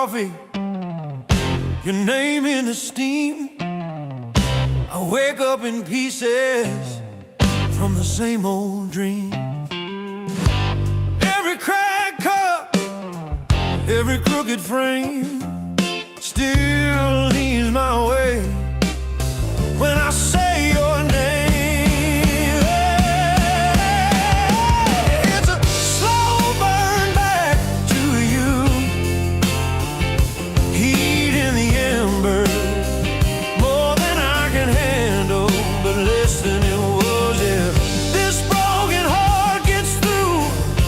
coffee, your name in the steam. I wake up in pieces from the same old dream. Every cracked cup, every crooked frame still leads my way when I say your name. It's a slow burn back to you, heat in the embers, more than I can handle. But listen, it was, yeah, this broken heart gets through,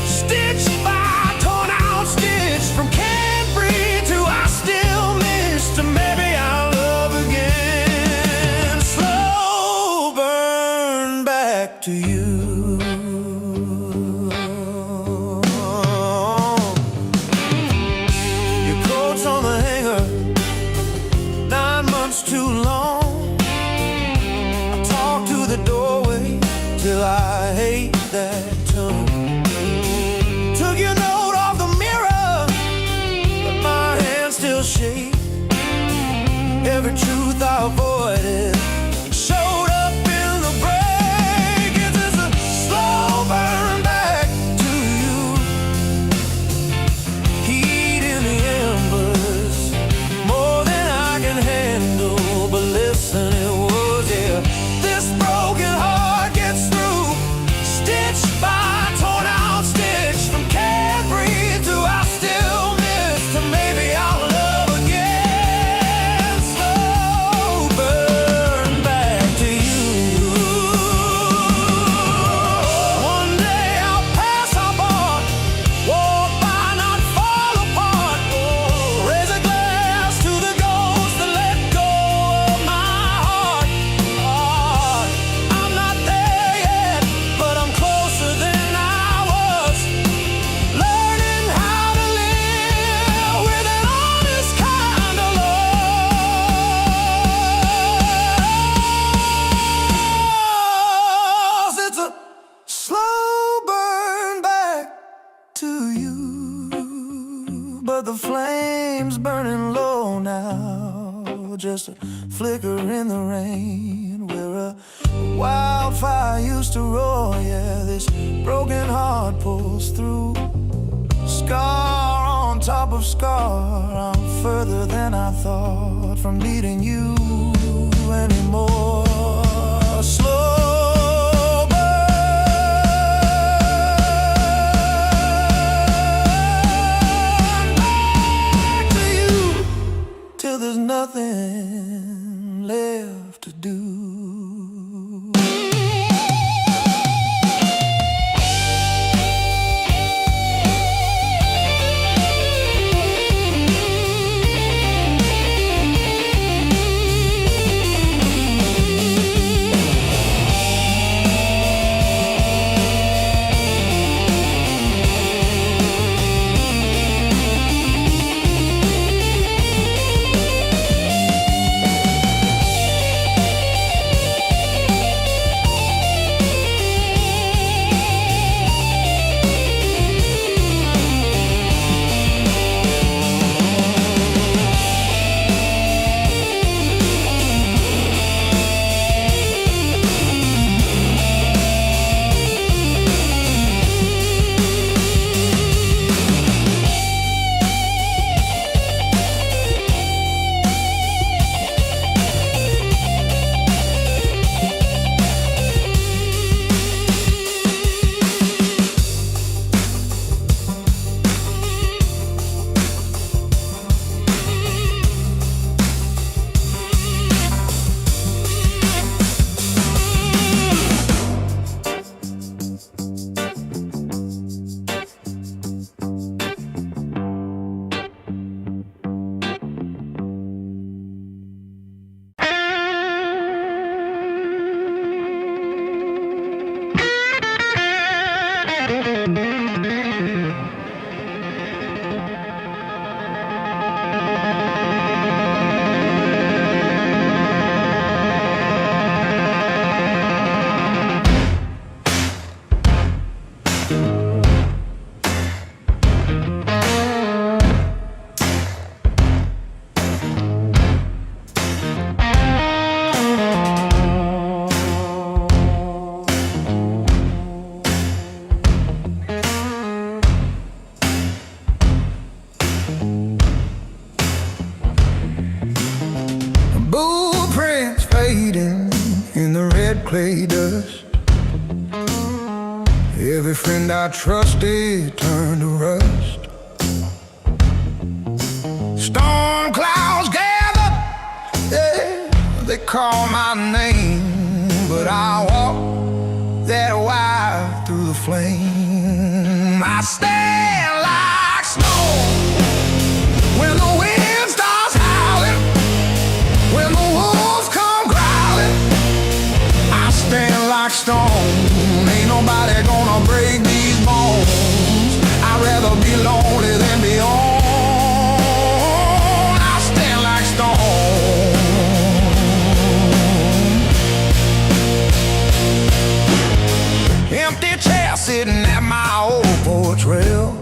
stitch by torn out stitch, from can't breathe to I still miss, to maybe I'll love again. Slow burn back to you. Your coat's on the hanger, 9 months too long. I talk to the doorway till I hate that tone. Took your note off the mirror, but my hands still shake. Every truth I avoided showed up in the break. It's just a slow burn back to you, heat in the embers, more than I can handle. But listen, it was, yeah, this broken heart gets through, stitch by torn out stitch, from can't breathe to I still miss, to maybe I'll love again. Slow burn back to you. One day I'll pass our bar, walk by, not fall apart, raise a glass to the ghost that let go of my heart. I'm not there yet, but I'm closer than I was, learning how to live with an honest kind of loss. It's a slow burn back to you, but the flame's burning low now, just a flicker in the rain where a wildfire used to roar. Yeah, this broken heart pulls through, scar on top of scar. I'm further than I thought from needing you anymore. Slow burn back to you till there's nothing left to do. clay dust. Every friend I trusted turned to rust. Storm clouds gather, yeah, they call my name, but I walk that wire through the flame. I stand like snow when the wind starts howling, when the wolves come growling. I stand like stone, ain't nobody gonna break these bones. I'd rather be lonely than be on. I stand like stone. Empty chair sitting at my old porch rail.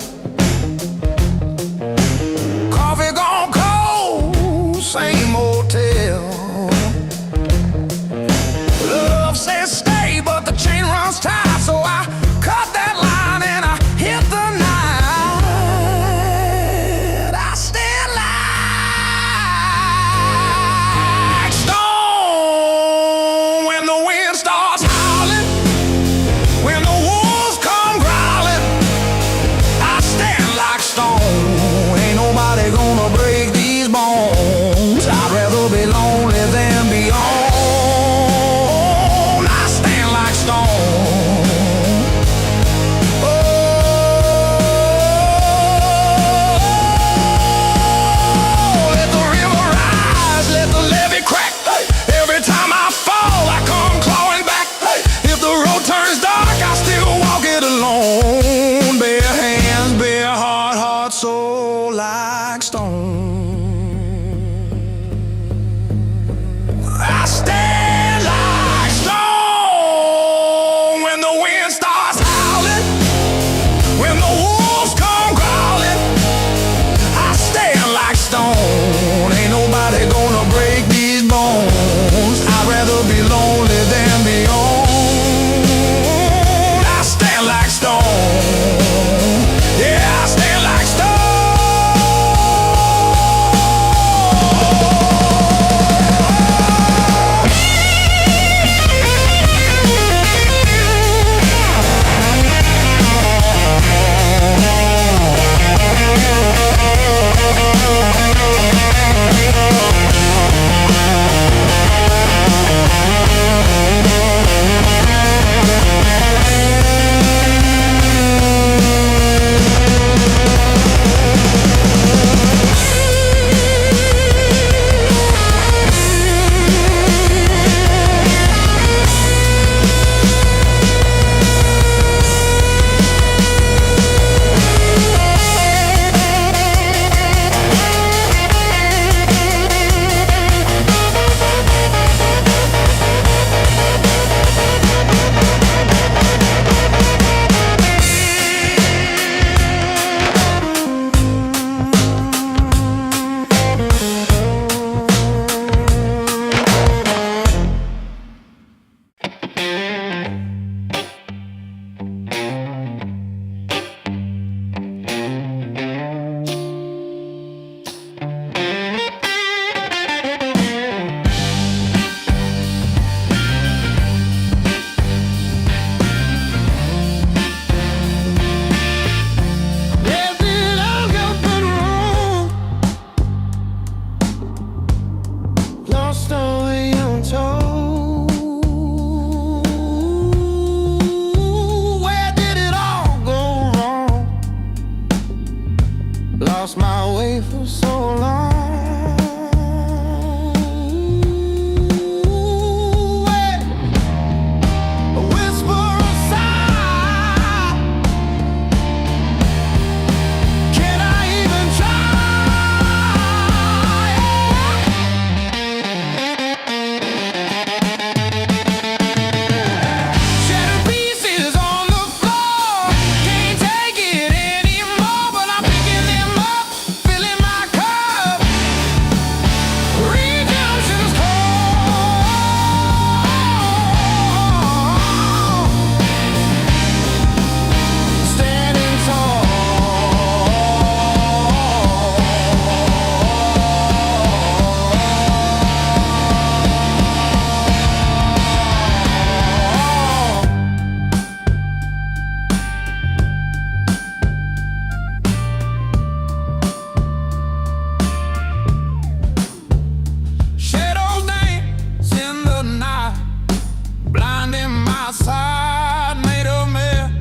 side, made a mess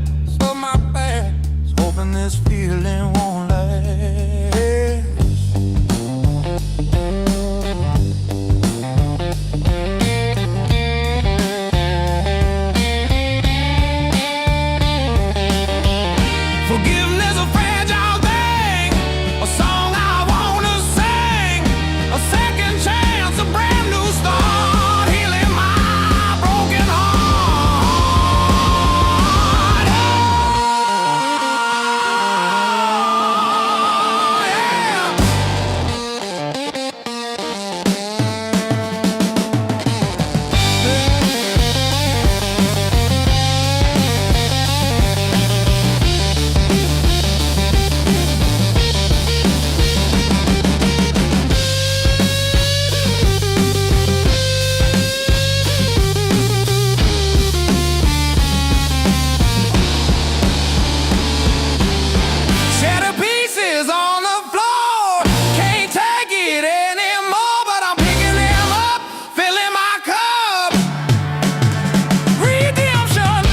of my past, hoping this feeling won't last. Forgiveness a fragile thing, a song I wanna sing, a second chance, a brand new start, healing my broken heart. Oh, shattered pieces on the floor, can't take it anymore, but I'm picking them up, filling my cup. Redemption.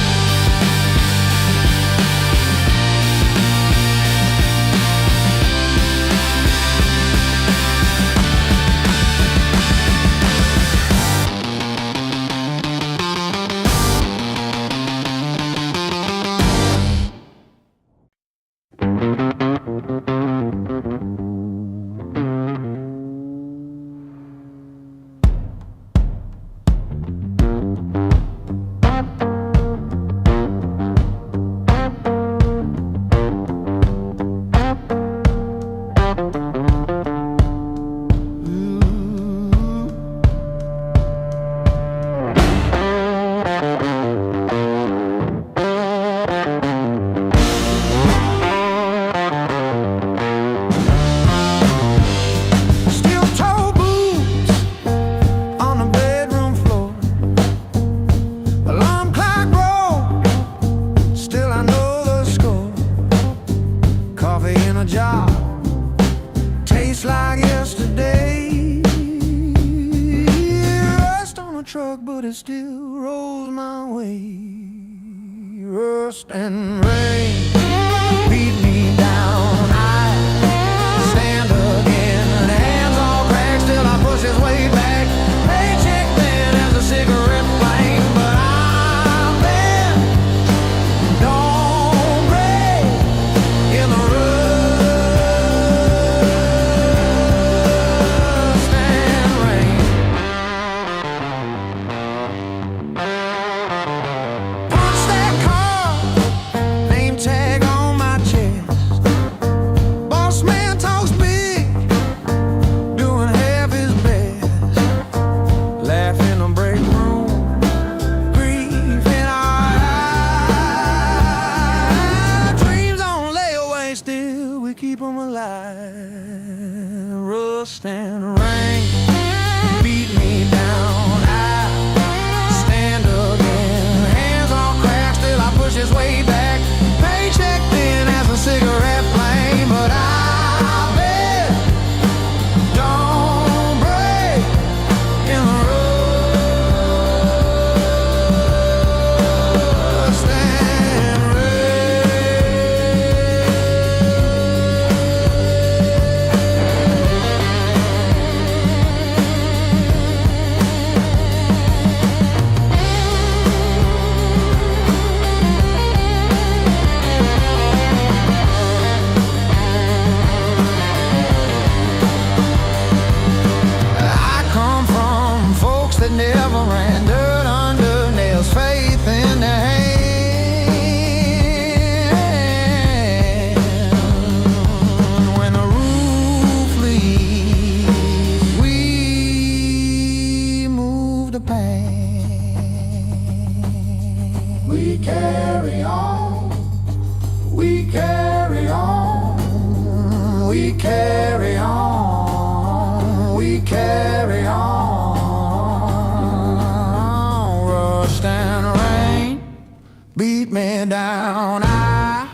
Steel toe boots on the bedroom floor. Alarm clock roll, still I know the score. Coffee in a jar, tastes like yesterday. Rust on a truck, but it still rolls my way. Rust and rain beat me down. I stand again, hands all cracked, still I push his weight back. Paycheck thin as a cigarette flame, but I'm bent, don't break in the rust and rain. Punch that card, name tag on my chest. Boss man talks big, doing half his best. Laugh in the break room, grief in our eyes. Dreams on layaway, still we keep 'em alive. Rust and rain beat me down. I stand again, hands all cracked, still I push his weight back. Paycheck thin as a cigarette flame, but I bet don't break in the rust and I come from folks that never ran dirt under nails, faith in their hand. When the roof leaks, we move the pan. We carry on, we carry on, we carry on, we carry on. Rust and rain beat me down. I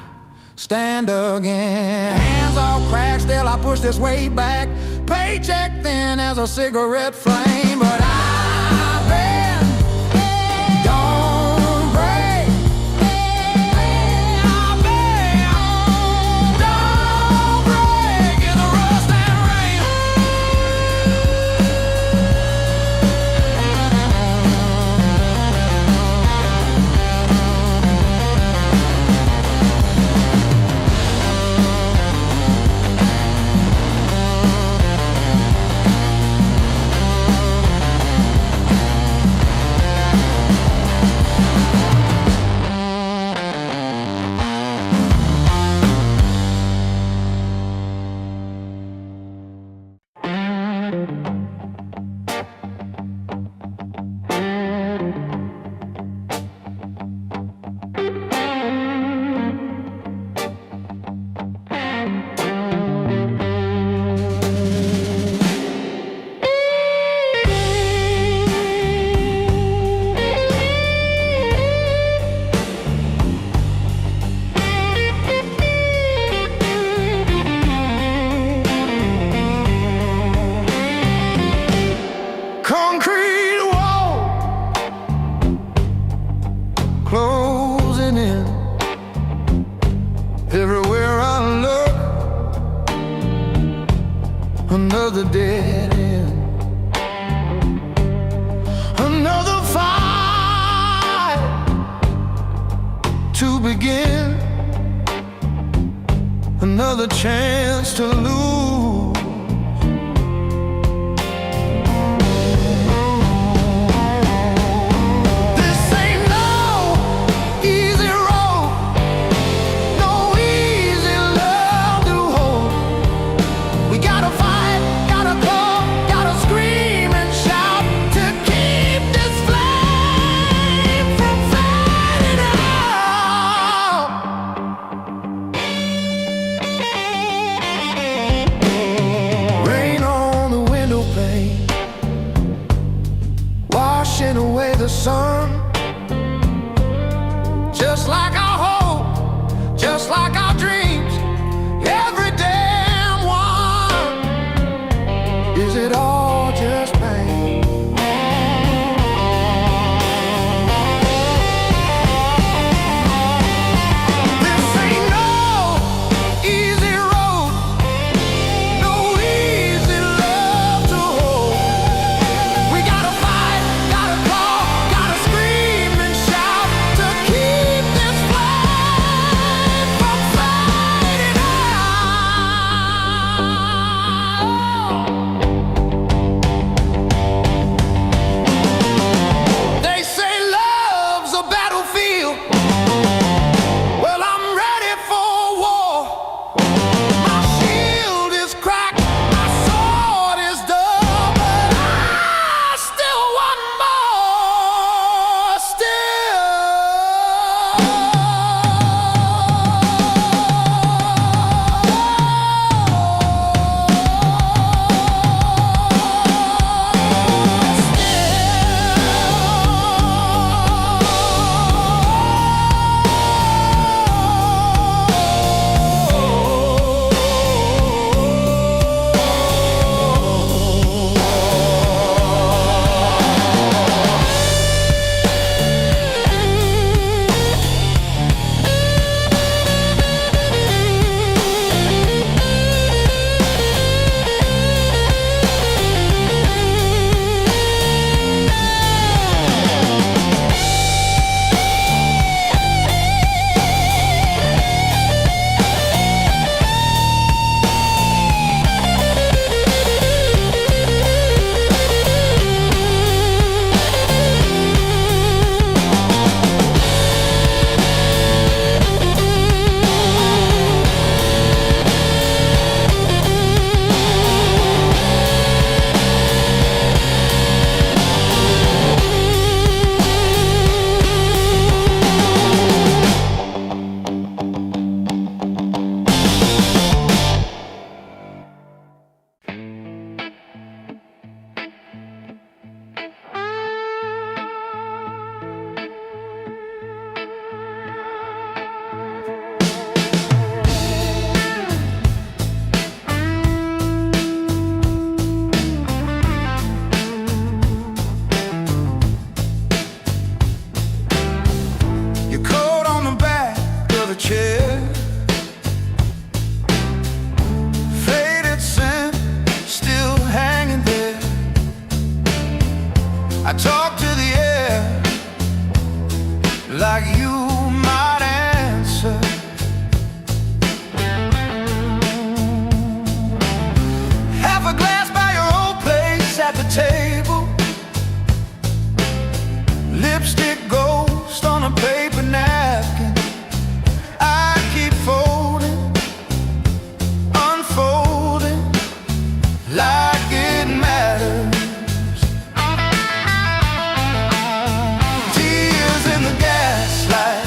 stand again, hands all cracked, still I push this weight back. Paycheck thin as a cigarette flame, but I bend, don't break. begin, another chance to lose. This ain't no easy road, no easy love to hold. We gotta fight, gotta claw, gotta scream and shout to keep this flame from fading out. Rain on the window pane, washing away the sun. Just like our hope, just like our dreams, every damn one. Is it all just pain? This ain't no easy road, no easy love to hold. We gotta fight, gotta claw, gotta scream and shout to keep this flame from fading out. They say love's a battlefield. Well, I'm ready for war. My shield is cracked, my sword is dull, but I still want more. Your coat on the back of the chair, faded scent still hanging there. I talk to the air like you might answer. Half a glass by your old place at the table, lipstick ghost on a paper napkin. I keep folding, unfolding, like it matters. Tears in the gaslight,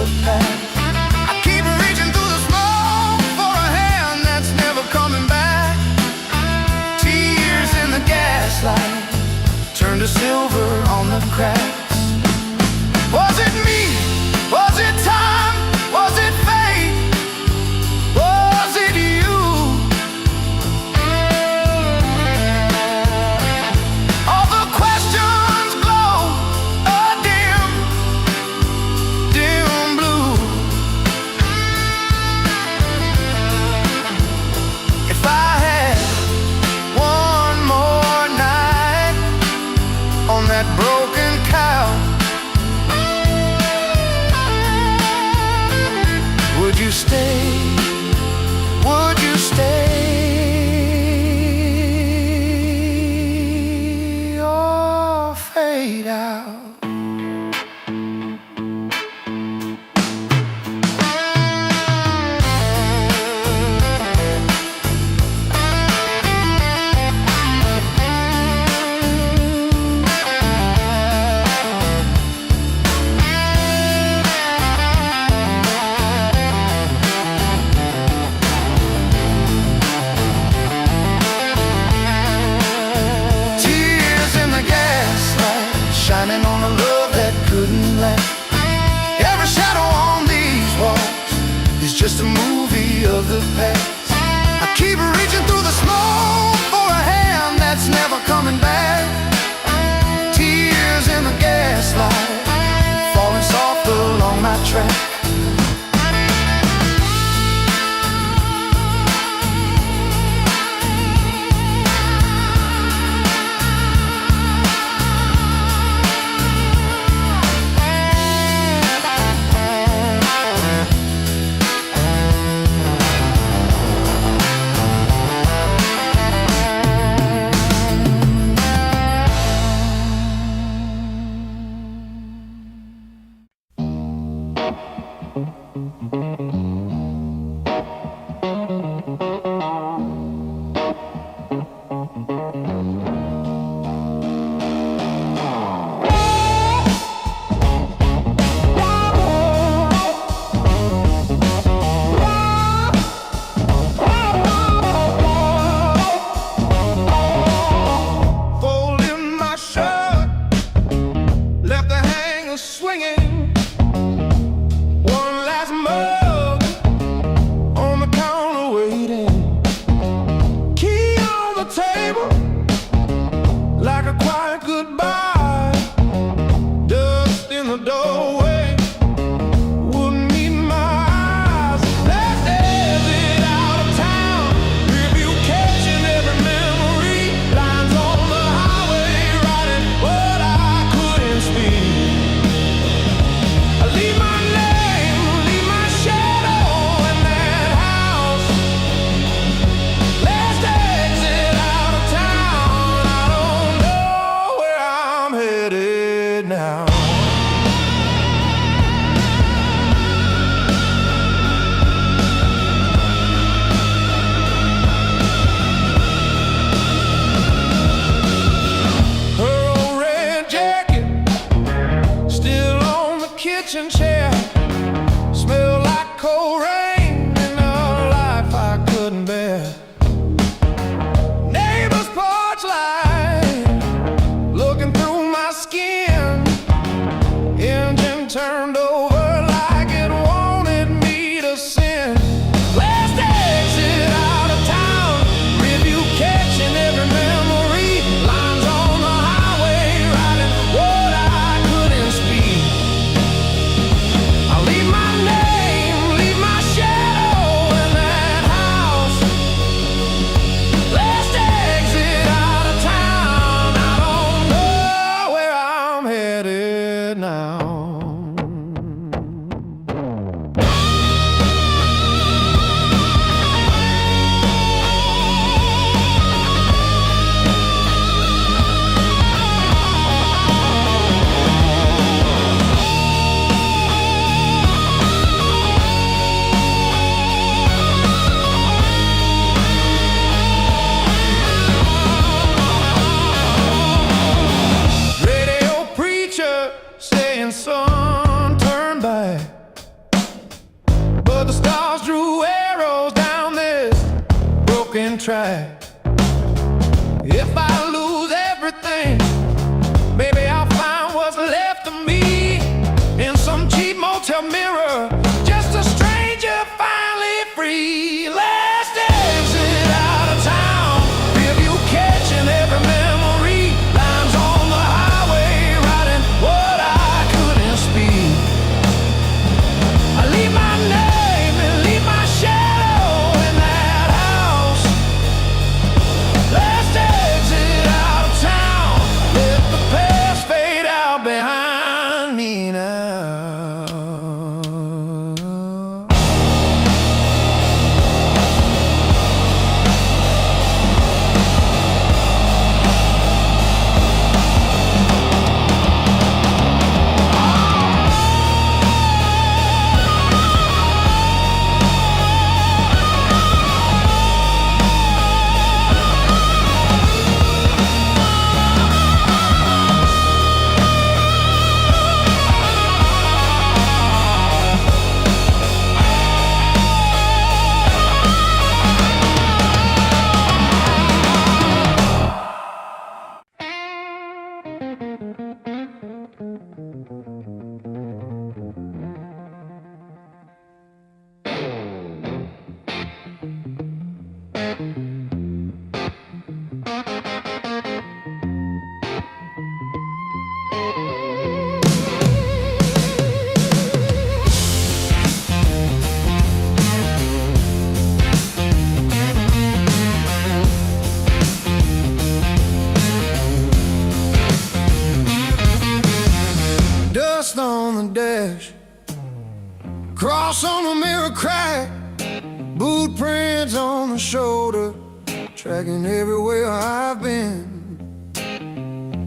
the past. I keep reaching through the smoke for a hand that's never coming back. Tears in the gaslight turn to silver on the cracks. Was it me? Was it time? Was it fate? Was it you? All the questions glow a dim, dim blue. If I had one more night on that broken couch, would you stay? Would you stay or fade out? Shining on a love that couldn't last. Every shadow on these walls is just a movie of the past. I keep reaching through the smoke for a hand that's never coming back. Tears in the gaslight falling soft along my track. Kitchen chair, smell like cold rain and a life I couldn't bear. Neighbor's porch light looking through my skin. Engine turned over like it wanted me to sin. Last exit out of town, review catching every memory. Lines on the highway, writing what I couldn't speak. Leave my name, leave my shadow in that house. Last exit out of town, I don't know where I'm headed now. Saying, son, turn back. stars drew arrows down this broken track. If I lose everything, maybe I'll find what's left of me in some cheap motel mirror. Just a stranger finally free. Last exit out of town, review catching every memory. Lines on the highway, writing what I couldn't speak. I leave my name and leave my shadow in that house. Last exit out of town, let the past fade out behind me now. Dust on the dash, cross on the mirror crack, boot prints on the shoulder, tracking everywhere I've been.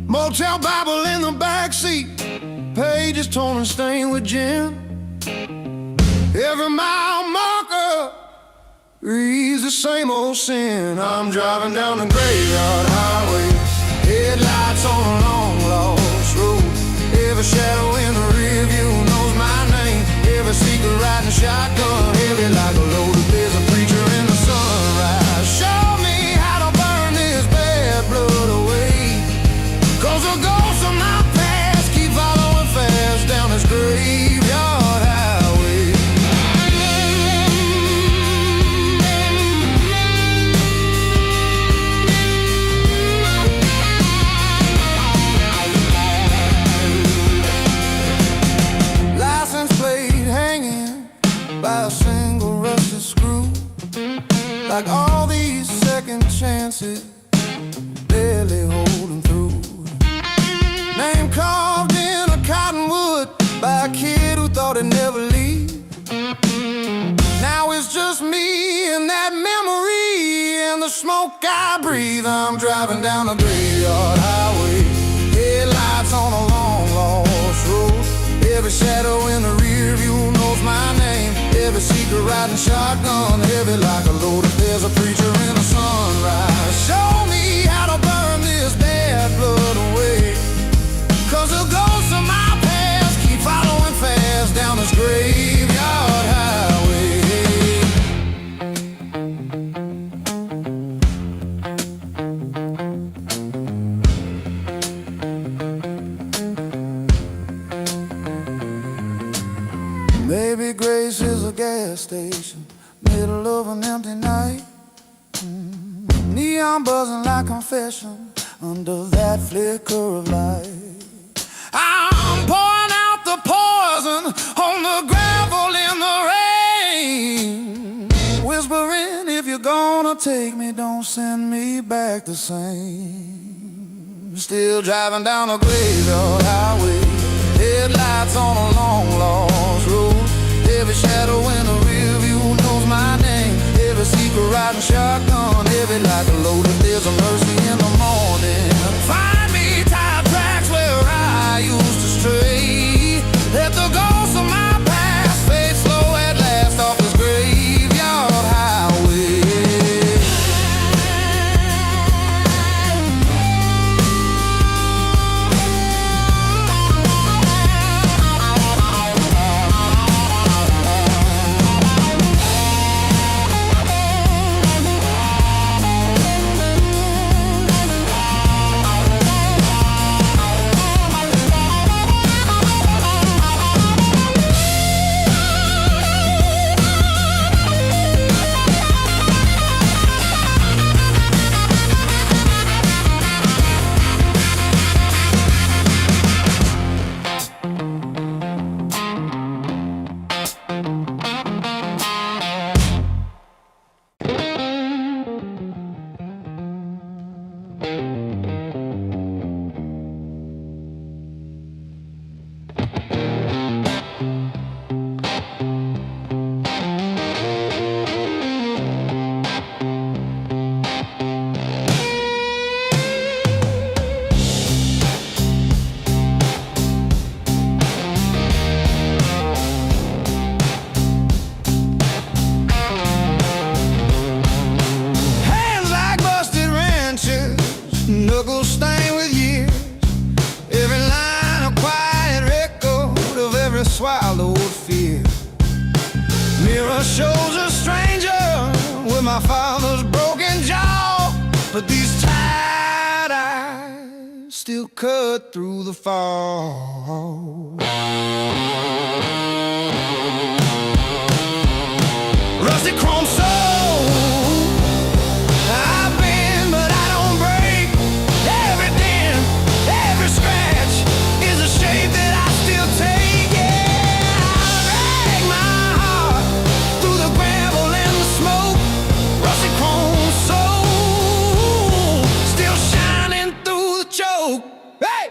Motel Bible in the backseat, pages torn and stained with gin. Every mile marker reads the same old sin. I'm driving down the graveyard highway, headlights on a long lost road. Every shadow in the rear view knows my name. Every secret riding shotgun, heavy like a load. There's a preacher in the sunrise. Show me how to burn this bad blood away. 'Cause the ghosts of my past keep following fast down this graveyard highway. License plate hanging by a single rusted screw. Like all these second chances, barely holding through. Name carved in a cottonwood by a kid who thought he'd never leave. Now it's just me and that memory and the smoke I breathe. I'm driving down the graveyard highway, headlights on a long lost road. Every shadow in the rear view knows my name. Every secret riding shotgun, heavy like a load. If there's a preacher in the sunrise, show me how to burn this bad blood away. 'Cause the ghosts of my past keep following fast down this graveyard highway. Maybe Grace is a gas station, middle of an empty night. Neon buzzing like confession under that flicker of light. I'm pouring out the poison on the gravel in the rain, whispering, if you're gonna take me, don't send me back the same. Still driving down a graveyard highway, headlights on a long lost road. Every shadow in the rear view knows my name. Every secret riding shotgun, heavy like a load. If there's a mercy in the morning, find me tire tracks where I used to stray. Let the ghosts of my past fade slow at last off this graveyard highway. swallowed fear. Mirror shows a stranger with my father's broken jaw, but these tired eyes still cut through the fog. Rusty chrome soul, I've been, but I don't break. Every dent, every scratch is a shape that I still take. Yeah, I drag my heart through the gravel and the smoke. Rusty chrome soul, still shining through the choke. Hey!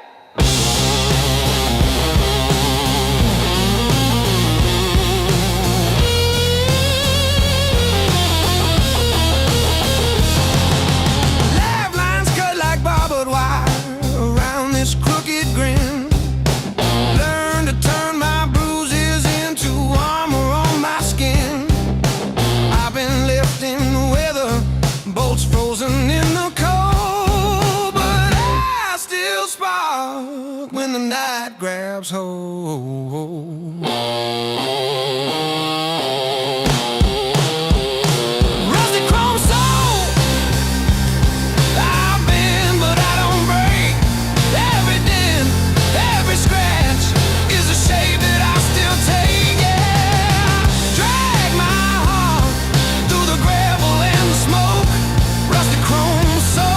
Frozen in the cold, but I still spark when the night grabs hold. Rusty chrome soul, I've been, but I don't break. Every dent, every scratch is a shape that I still take. Yeah, drag my heart through the gravel and the smoke. Rusty chrome soul,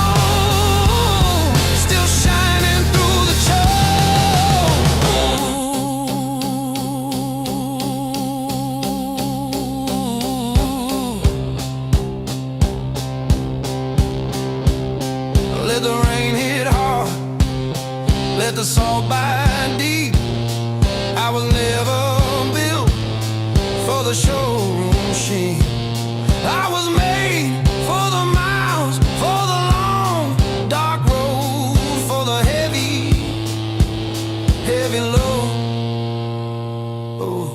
still shining through the choke. Let the rain hit hard, let the salt bite deep. I was never built for the showroom sheen. I was made for the miles, for the long, dark road, for the heavy, heavy load. Oh.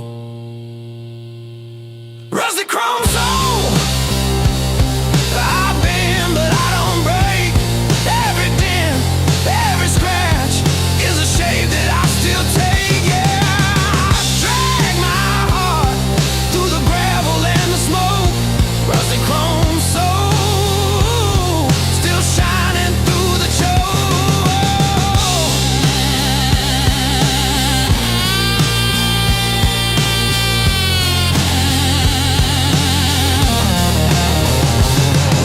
Rusty chrome soul, I've been, but I don't break. Every dent, every scratch is a shape that I still take. Yeah, I drag my heart through the gravel and the smoke. Rusty chrome soul, still shining through the choke.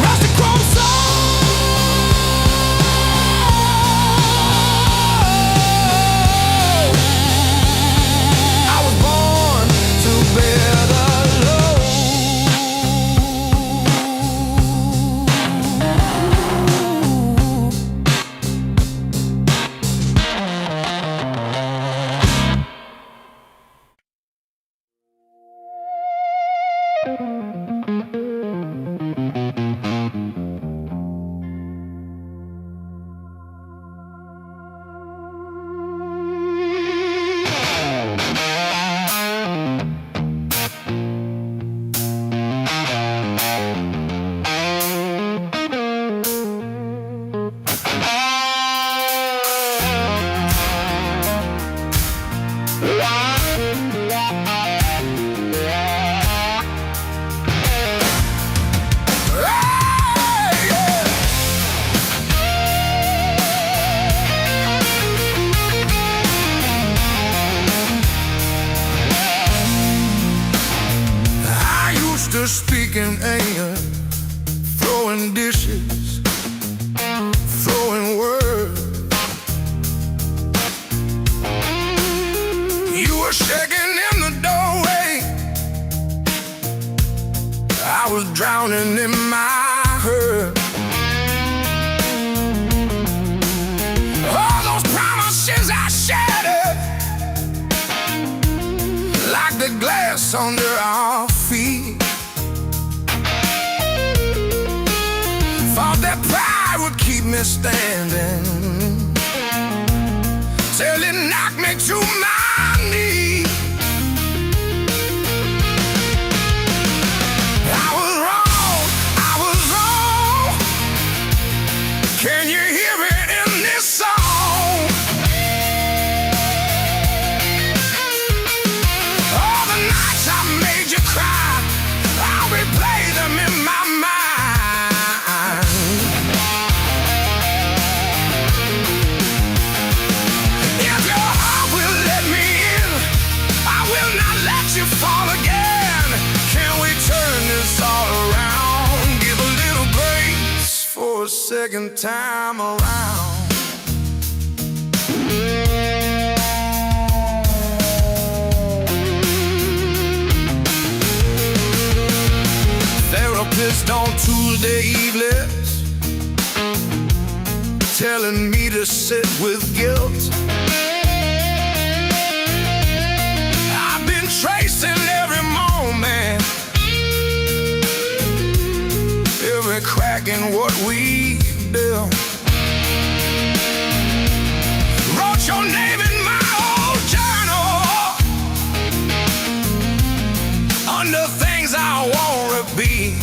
Rusty chrome soul, I was born to bear the load. I used to speak in anger, throwing dishes, throwing words. You were shaking in the doorway, I was drowning in my hurt. All those promises I shattered, like the glass under our feet. Thought that pride would keep me standing till it knocked me to my knees. I was wrong, I was wrong. Can you hear it in this song? you fall again. Can we turn this all around? Give a little grace for a second time around. Therapist on Tuesday evenings telling me to sit with guilt. I've been tracing every moment, every crack in what we built. Wrote your name in my old journal under things I won't repeat.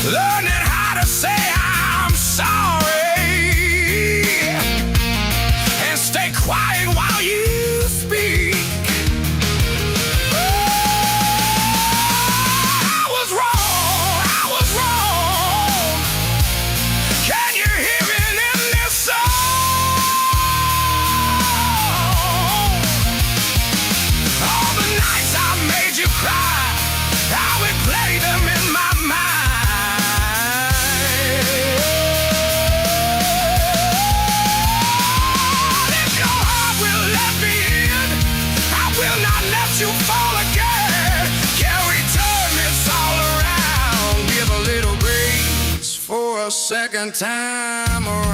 Learning how to say I'm sorry and stay quiet while you speak. I was wrong. Can you hear it in this song? All the nights I made you cry, I would play them in my mind. You fall again. Can we turn this all around? Give a little grace for a second time around.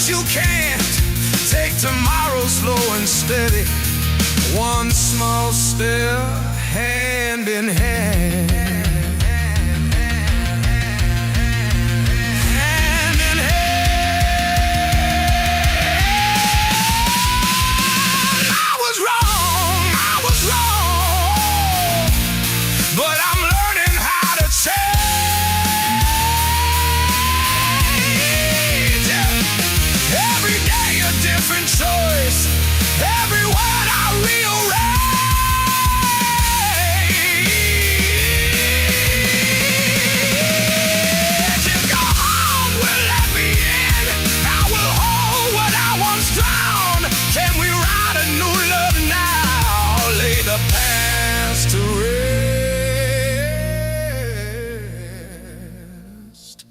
You can't take tomorrow slow and steady, one small step, hand in hand. Hand in hand. I was wrong, but I'm learning how to change. Different choice, every word I rearrange. If your heart will let me in, I will hold what I once drowned. Can we write a new love now? Lay the past to rest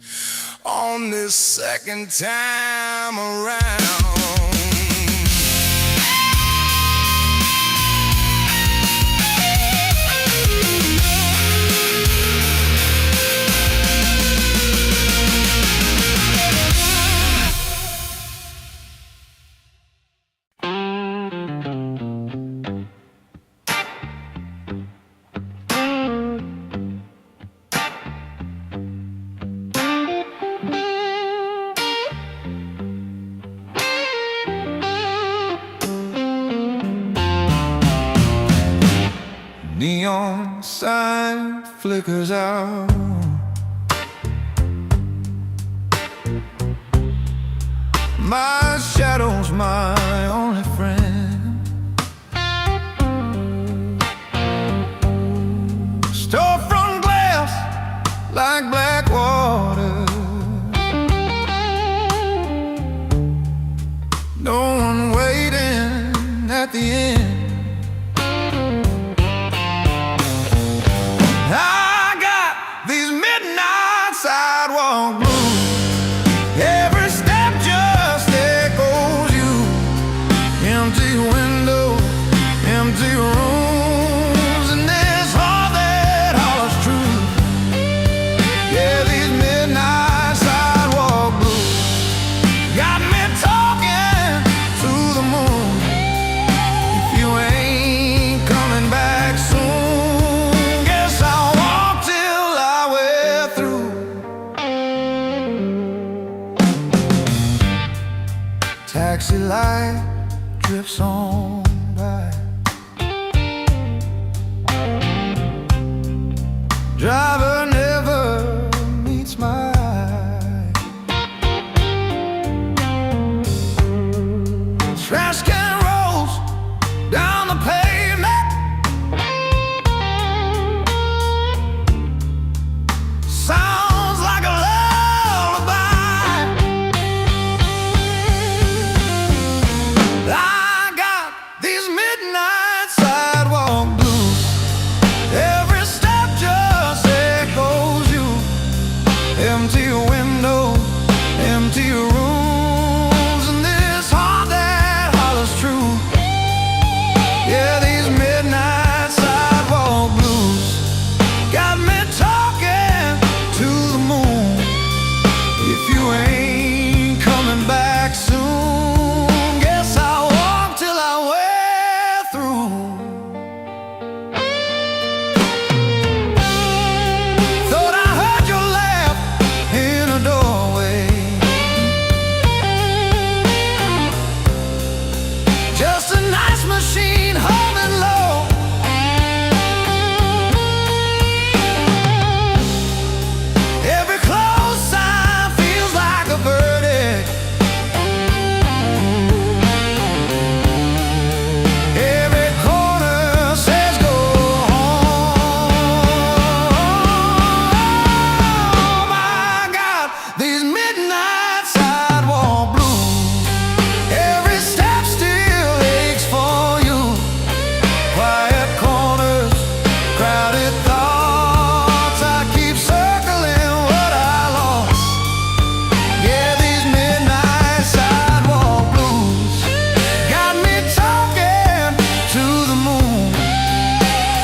on this second time around. Neon sign flickers out. My shadow's my only friend. Storefront glass like black water. No one waiting at the end. I got these midnight sidewalk blues. Every step just echoes you. Empty window, empty rooms in this heart that hollers truth. Yeah, these midnight sidewalk blues got me talking to the moon. If you ain't coming back soon, guess I'll walk till I wear through. Taxi light drifts on by, driver never meets my eye. Trash can rolls down the pavement, sounds like a lullaby. I got these midnight sidewalk blues. Every step just echoes you. Empty windows, empty rooms, and this heart that hollers true. Yeah, these midnight sidewalk blues got me talking to the moon. If you ain't coming back soon, guess I'll walk till I wear through. Thought I heard your laugh in a doorway, just a nice machine humming low. Every close sign feels like a verdict. Every corner says go home. I got these midnight sidewalk blues. Every step still aches for you. Quiet corners, crowded thoughts. I keep circling what I lost. Yeah, these midnight sidewalk blues got me talking to the moon.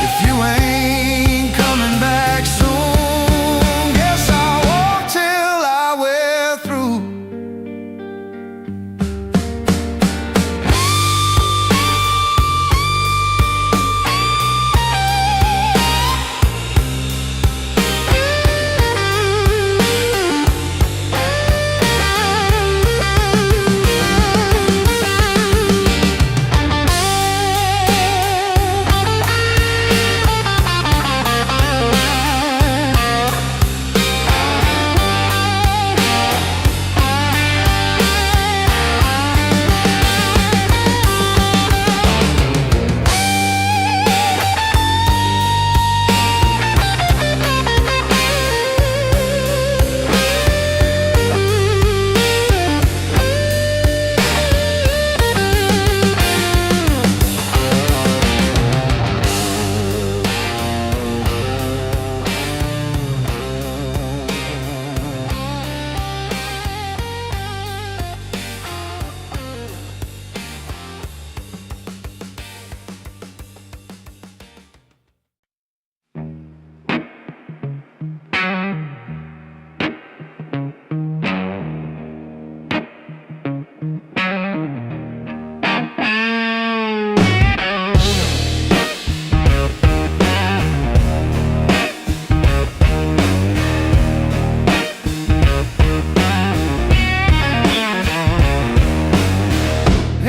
If you ain't coming back soon, guess I'll walk till I wear through.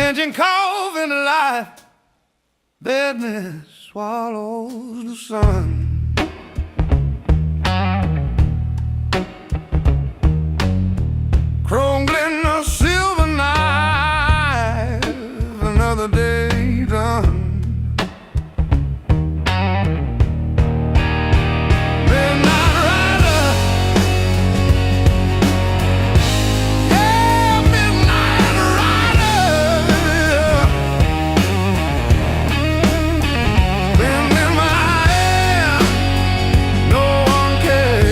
Engine cove in life, deadness swallows the sun. Crumbling a silver knife, another day done. Midnight rider, yeah, midnight rider. Wind in my hair, no one cares.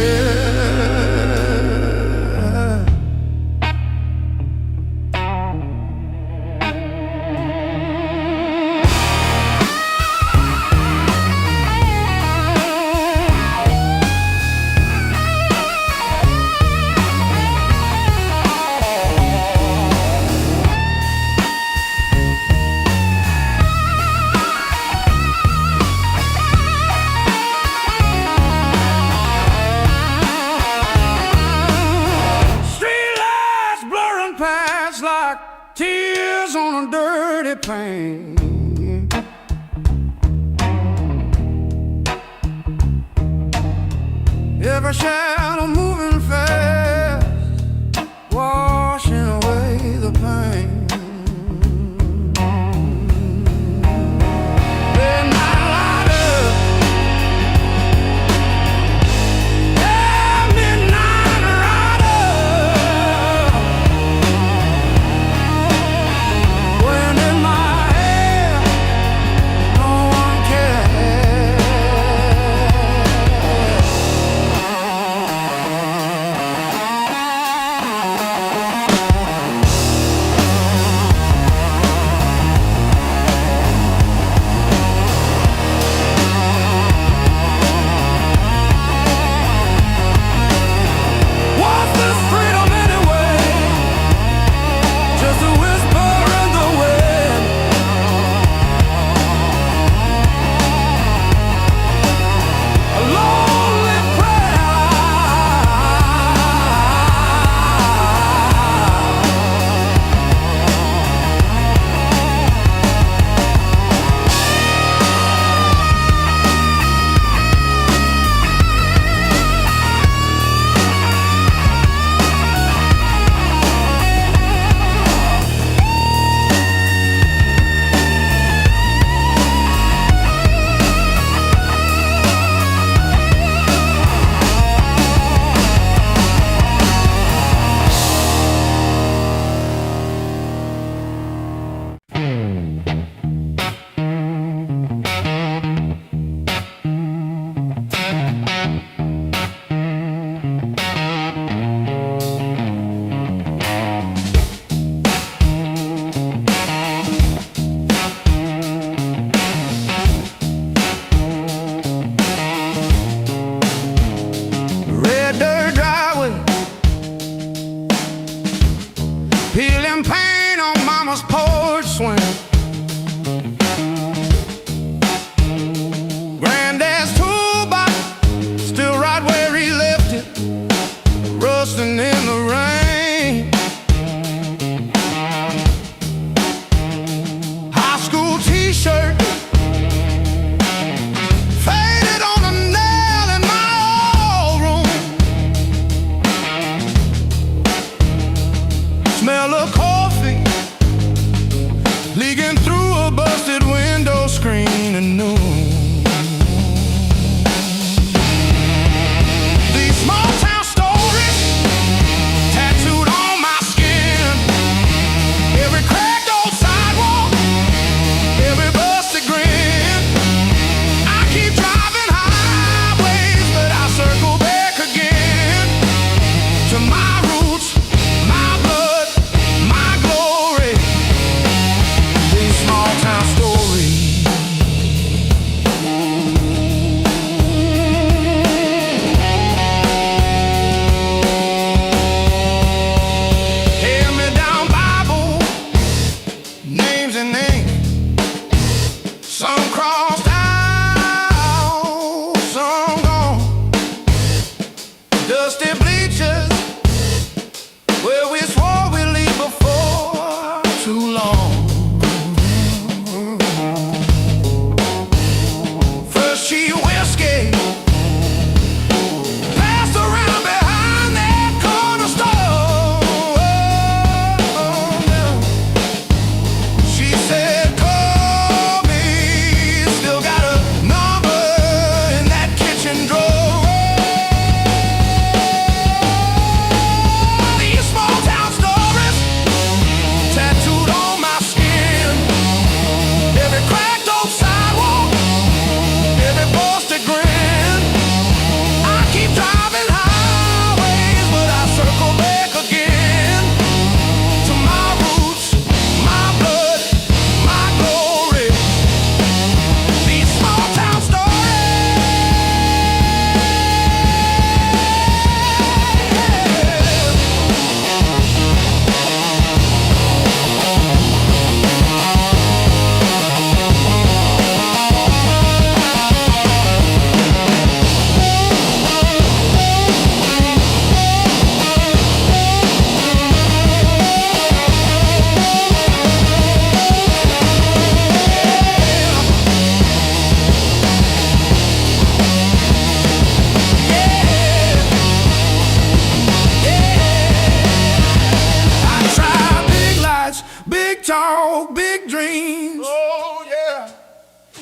dirty pain. Every shadow moving fast, washing away the pain. Midnight rider, yeah, midnight rider. Wind in my hair, no one cares.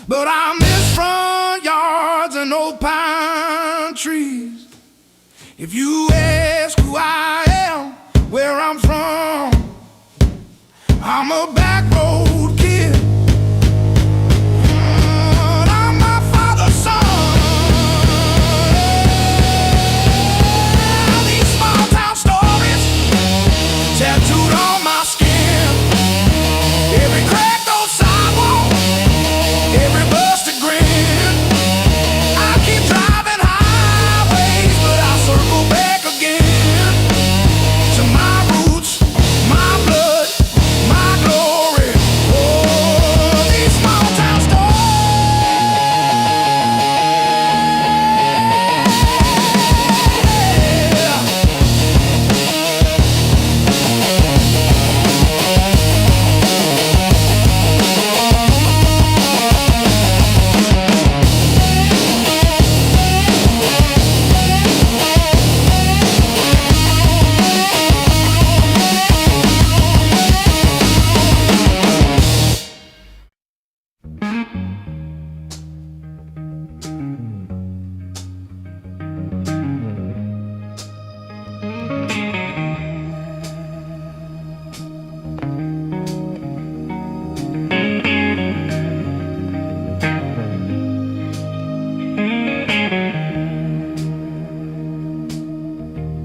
But I miss front yards and old pine trees. If you ask who I am, where I'm from, I'm a back road kid. But I'm my father's son. These small town stories tattooed on my skin. Every cracked old sidewalk, every busted grin. I keep driving highways, but I circle back again to my roots, my blood, my glory. Oh, these small town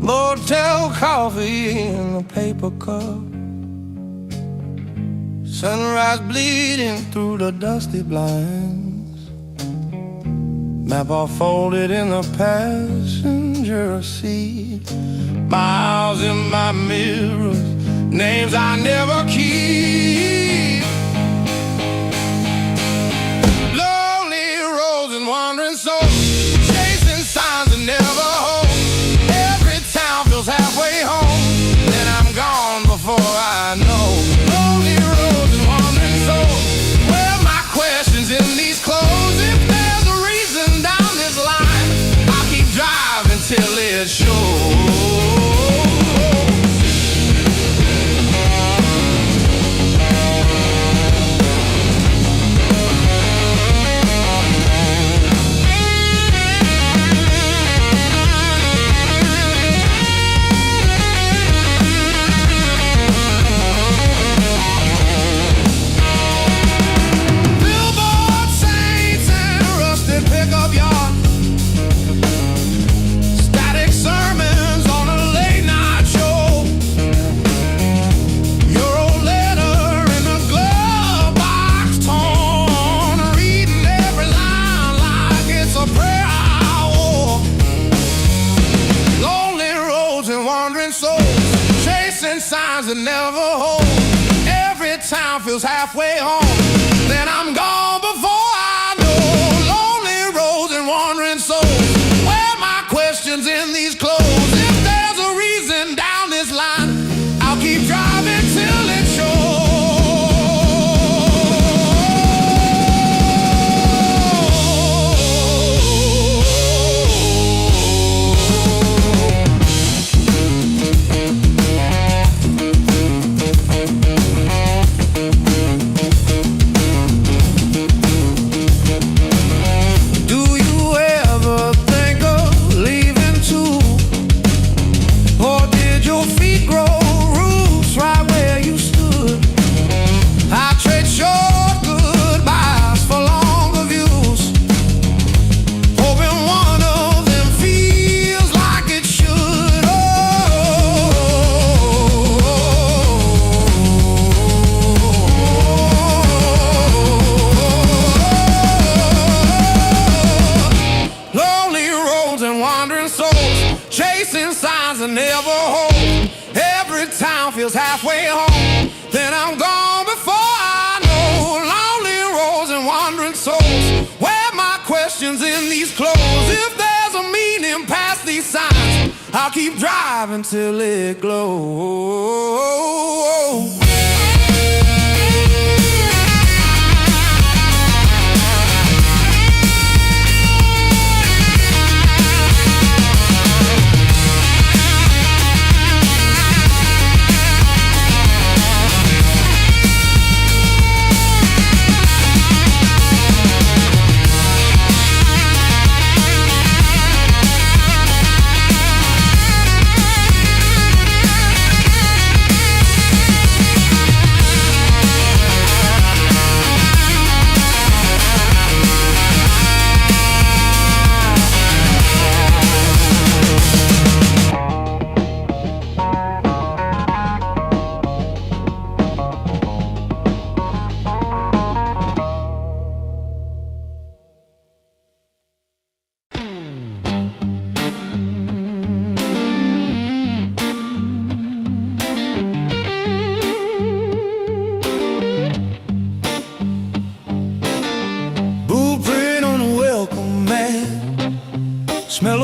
motel coffee in a paper cup, sunrise bleeding through the dusty blinds, map all folded in the passenger seat, miles in my mirrors, names I never keep. Lonely roads and wandering souls, chasing signs that never hold. Halfway home, then I'm gone before I know. Lonely roads and wandering souls, where are my questions in these clothes? If there's a reason down this line, I'll keep driving till it shows. Signs that never hold. Every town feels halfway home. Then I'm gone before I know. Lonely roads and wandering souls, where are my questions in these clothes? If there's a reason down this line, I'll keep driving till it shows. Never hold. Every town feels halfway home. Then I'm gone before I know. Lonely roads and wandering souls, where are my questions in these clothes? If there's a meaning past these signs, I'll keep driving till it glows.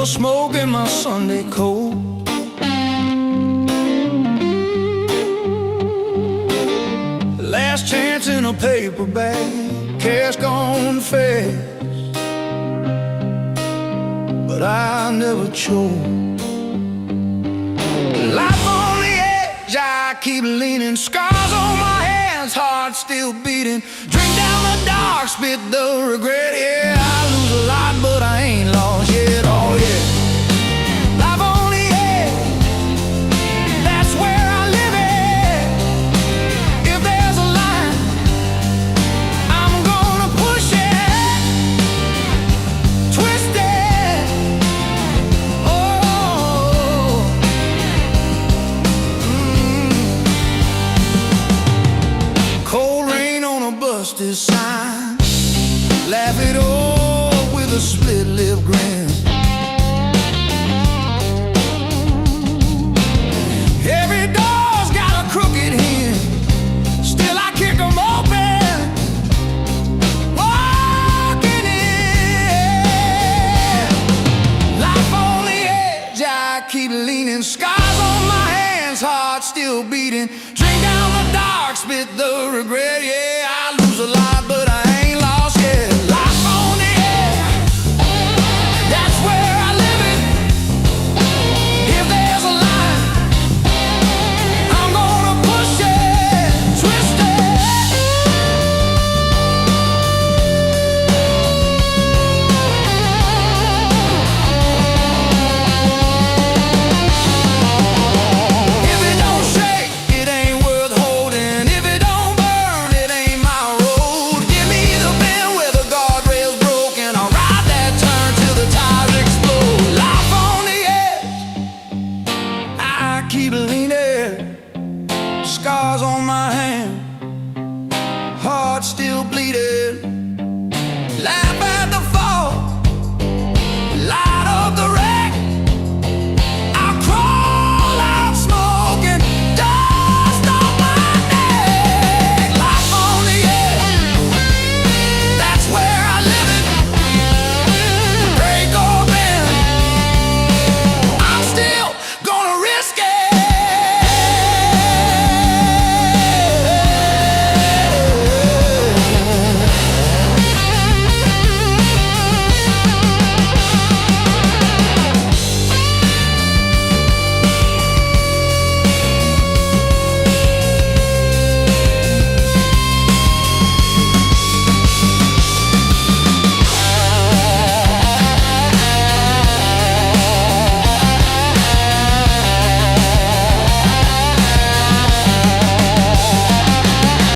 Still smoking my Sunday coat. Last chance in a paper bag, cash gone fast, but I never chose. Life on the edge, I keep leaning. Scars on my hands, heart still beating. Drink down the dark, spit the regret. Yeah, I lose a lot, but I ain't lost yet. Oh yeah. Life on the edge, that's where I live it. If there's a line, I'm gonna push it, twist it. Oh, Cold rain on a busted sign, laugh it off with a split lip grin. Every door's got a crooked hinge, still I kick 'em open, walking in. Life on the edge, I keep leaning. Scars on my hands, heart still beating. Drink down the dark, spit the regret, yeah.